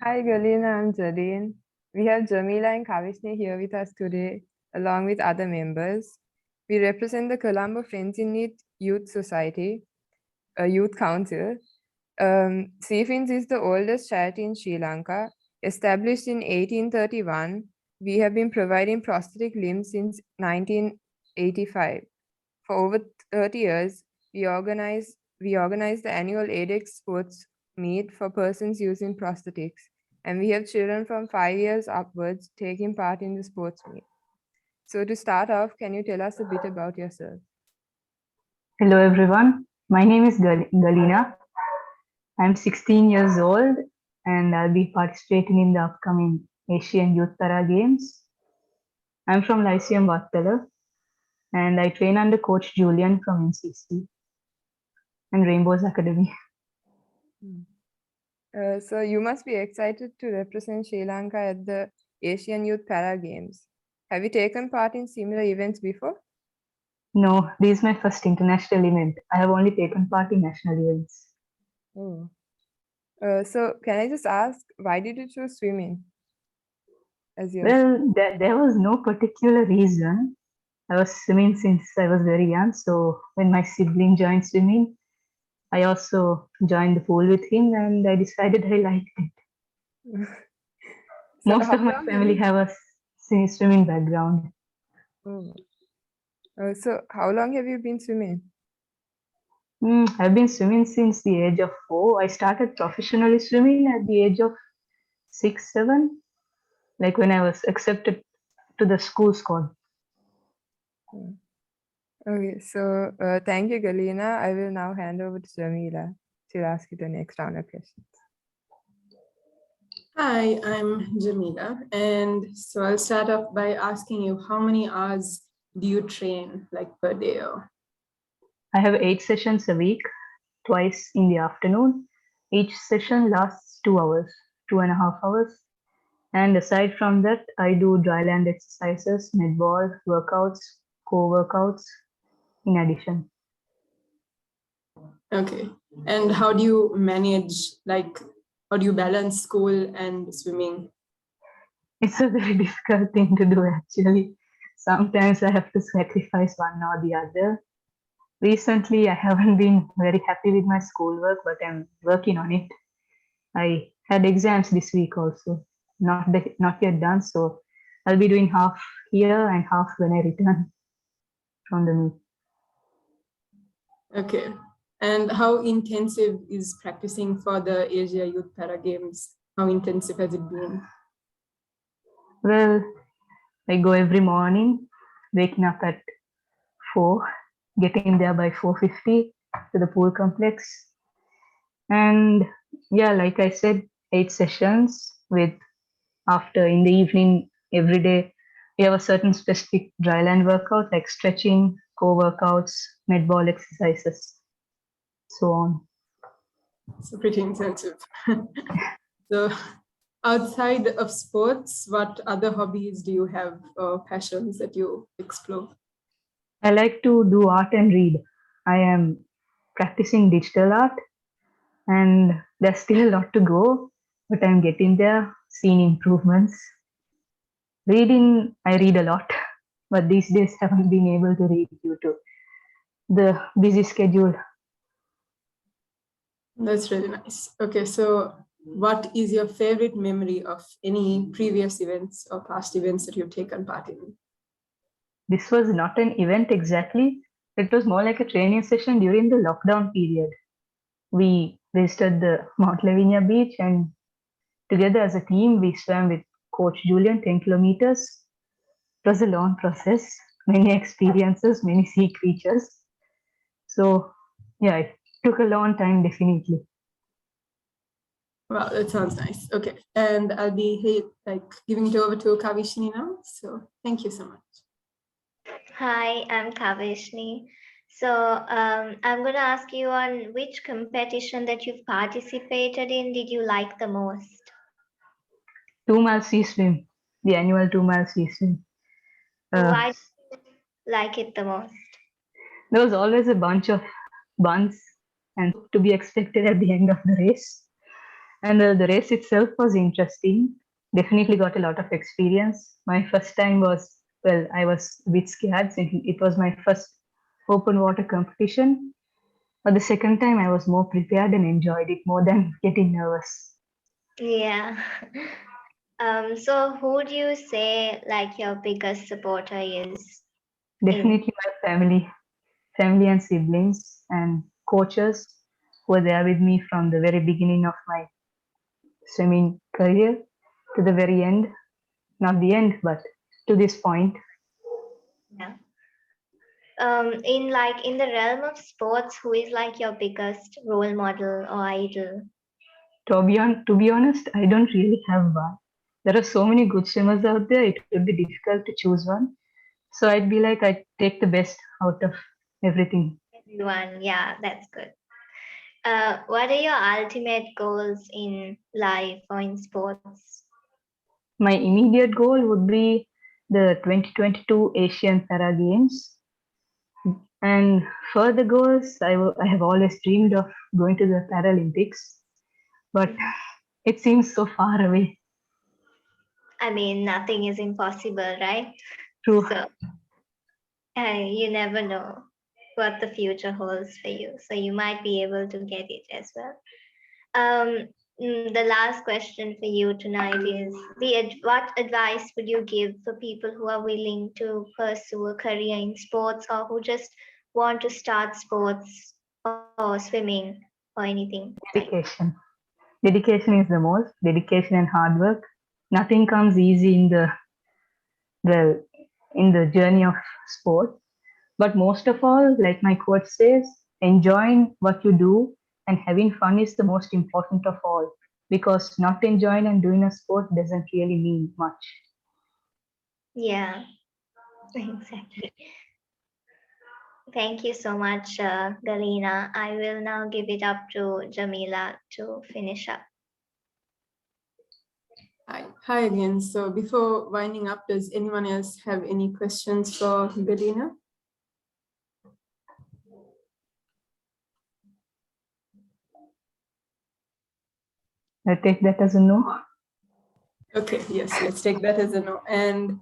Hi Galina, I'm Jadyn. We have Jamila and Kavishinee here with us today, along with other members. We represent the Colombo CFINS Youth Society, a youth council. CFINS is the oldest charity in Sri Lanka. Established in 1831, we have been providing prosthetic limbs since 1985. For over 30 years, we organize the annual ADEX sports meet for persons using prosthetics, and we have children from 5 years upwards taking part in the sports meet. So to start off, can you tell us a bit about yourself? Hello everyone, my name is Galina. I'm 16 years old and I'll be participating in the upcoming Asian Youth Para Games. I'm from Lyceum Vattala and I train under Coach Julian from NCC and Rainbows Academy. So you must be excited to represent Sri Lanka at the Asian Youth Para Games. Have you taken part in similar events before? No, this is my first international event. I have only taken part in national events. Oh. So can I just ask, why did you choose swimming as your Well, there was no particular reason. I was swimming since I was very young, so when my sibling joined swimming, I also joined the pool with him and I decided I liked it. So Most how of my long family have a swimming background. Oh. So how long have you been swimming? I've been swimming since the age of 4. I started professionally swimming at the age of 6, 7, like when I was accepted to the school squad. Okay, so thank you, Galina. I will now hand over to Jamila. She'll ask you the next round of questions. Hi, I'm Jamila. And so I'll start off by asking you, how many hours do you train, like per day? I have 8 sessions a week, twice in the afternoon. Each session lasts 2 hours, 2.5 hours. And aside from that, I do dryland exercises, netball, workouts, core workouts in addition. Okay. And how do you manage, like, how do you balance school and swimming? It's a very difficult thing to do actually. Sometimes I have to sacrifice one or the other. Recently, I haven't been very happy with my schoolwork, but I'm working on it. I had exams this week also, not yet done, so I'll be doing half here and half when I return from the meet. Okay. And how intensive is practicing for the Asia Youth Para Games? How intensive has it been? Well, I go every morning, waking up at 4, getting there by 4:50 to the pool complex. And yeah, like I said, 8 sessions with after in the evening every day we have a certain specific dryland workout like stretching, core workouts, netball exercises, so on. So pretty intensive. So outside of sports, what other hobbies do you have or passions that you explore? I like to do art and read. I am practicing digital art and there's still a lot to go, but I'm getting there, seeing improvements. Reading, I read a lot, but these days haven't been able to read due to the busy schedule. That's really nice. Okay, so what is your favorite memory of any previous events or past events that you've taken part in? This was not an event exactly. It was more like a training session during the lockdown period. We visited the Mount Lavinia beach and together as a team, we swam with Coach Julian 10 kilometers. It was a long process, many experiences, many sea creatures. So, yeah, it took a long time, definitely. Wow, that sounds nice. Okay, and I'll be giving it over to Kavishinee now. So thank you so much. Hi, I'm Kavishinee. So I'm going to ask you on which competition that you've participated in did you like the most? 2 mile sea swim, the annual 2 mile sea swim. Why did you like it the most? There was always a bunch of buns and to be expected at the end of the race. And the race itself was interesting. Definitely got a lot of experience. My first time was, well, I was a bit scared since it was my first open water competition. But the second time I was more prepared and enjoyed it more than getting nervous. Yeah. So who do you say like your biggest supporter is? Definitely my family and siblings and coaches who were there with me from the very beginning of my swimming career to the very end. Not the end, but to this point. Yeah. In the realm of sports, who is like your biggest role model or idol? To be honest, I don't really have one. There are so many good swimmers out there, it would be difficult to choose one. So I'd be like, I take the best out of everything. Everyone, yeah, that's good. What are your ultimate goals in life or in sports? My immediate goal would be the 2022 Asian Para Games. And further goals, I have always dreamed of going to the Paralympics, but it seems so far away. I mean, nothing is impossible, right? True. So you never know what the future holds for you. So you might be able to get it as well. The last question for you tonight is what advice would you give for people who are willing to pursue a career in sports or who just want to start sports or swimming or anything? Dedication. Dedication is the most. Dedication and hard work. Nothing comes easy in the journey of sport. But most of all, like my coach says, enjoying what you do and having fun is the most important of all. Because not enjoying and doing a sport doesn't really mean much. Yeah, exactly. Thank you so much, Galina. I will now give it up to Jamila to finish up. Hi again. So before winding up, does anyone else have any questions for Galina? I take that as a no. Okay, yes, let's take that as a no. And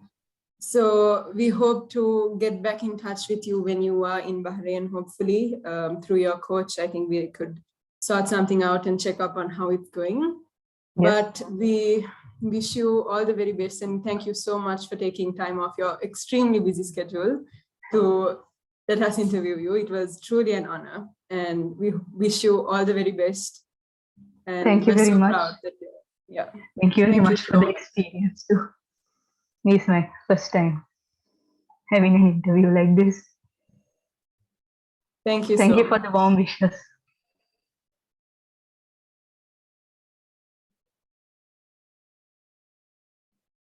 so we hope to get back in touch with you when you are in Bahrain, hopefully, through your coach. I think we could sort something out and check up on how it's going. Yes. But we wish you all the very best and thank you so much for taking time off your extremely busy schedule to let us interview you. It was truly an honor and we wish you all the very best. And thank you very much. Yeah. Thank you very much for the experience too. This is my first time having an interview like this. Thank you. Thank you for the warm wishes.